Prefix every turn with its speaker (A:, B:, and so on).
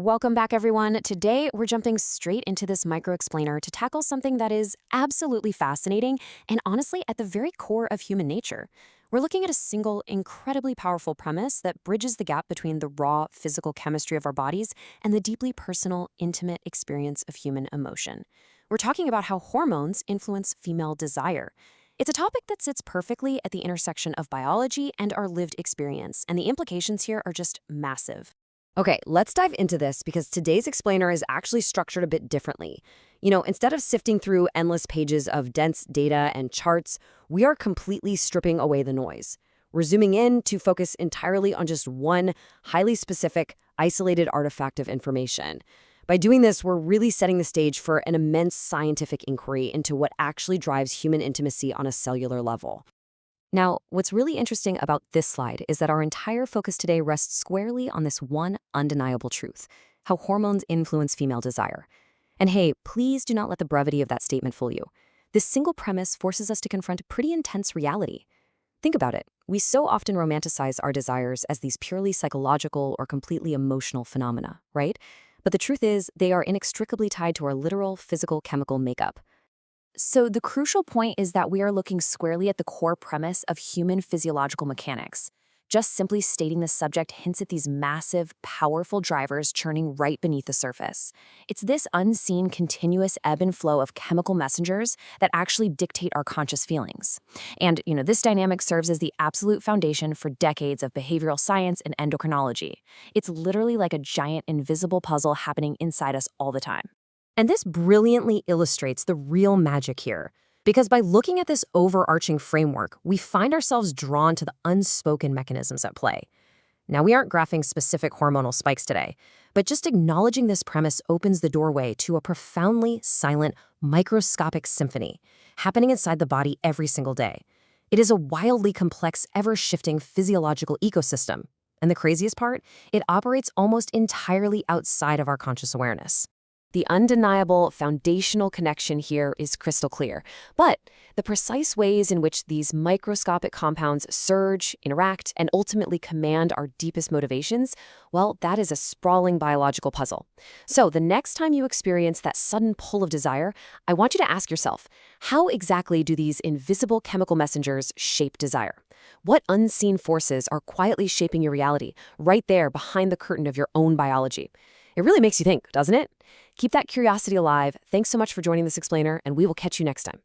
A: Welcome back, everyone. Today, we're jumping straight into this micro explainer to tackle something that is absolutely fascinating and honestly at the very core of human nature. We're looking at a single, incredibly powerful premise that bridges the gap between the raw physical chemistry of our bodies and the deeply personal, intimate experience of human emotion. We're talking about how hormones influence female desire. It's a topic that sits perfectly at the intersection of biology and our lived experience, and the implications here are just massive.
B: Okay, let's dive into this because today's explainer is actually structured a bit differently. Instead of sifting through endless pages of dense data and charts, we are completely stripping away the noise. We're zooming in to focus entirely on just one highly specific, isolated artifact of information. By doing this, we're really setting the stage for an immense scientific inquiry into what actually drives human intimacy on a cellular level. Now, what's really interesting about this slide is that our entire focus today rests squarely on this one undeniable truth: how hormones influence female desire. And hey, please do not let the brevity of that statement fool you. This single premise forces us to confront a pretty intense reality. Think about it. We so often romanticize our desires as these purely psychological or completely emotional phenomena, right? But the truth is, they are inextricably tied to our literal physical chemical makeup.
A: So, the crucial point is that we are looking squarely at the core premise of human physiological mechanics. Just simply stating the subject hints at these massive, powerful drivers churning right beneath the surface. It's this unseen, continuous ebb and flow of chemical messengers that actually dictate our conscious feelings. And, this dynamic serves as the absolute foundation for decades of behavioral science and endocrinology. It's literally like a giant invisible puzzle happening inside us all the time.
B: And this brilliantly illustrates the real magic here, because by looking at this overarching framework, we find ourselves drawn to the unspoken mechanisms at play. Now, we aren't graphing specific hormonal spikes today, but just acknowledging this premise opens the doorway to a profoundly silent, microscopic symphony happening inside the body every single day. It is a wildly complex, ever-shifting physiological ecosystem. And the craziest part, it operates almost entirely outside of our conscious awareness. The undeniable foundational connection here is crystal clear, but the precise ways in which these microscopic compounds surge, interact, and ultimately command our deepest motivations, well, that is a sprawling biological puzzle. So the next time you experience that sudden pull of desire, I want you to ask yourself, how exactly do these invisible chemical messengers shape desire? What unseen forces are quietly shaping your reality, right there behind the curtain of your own biology? It really makes you think, doesn't it? Keep that curiosity alive. Thanks so much for joining this explainer, and we will catch you next time.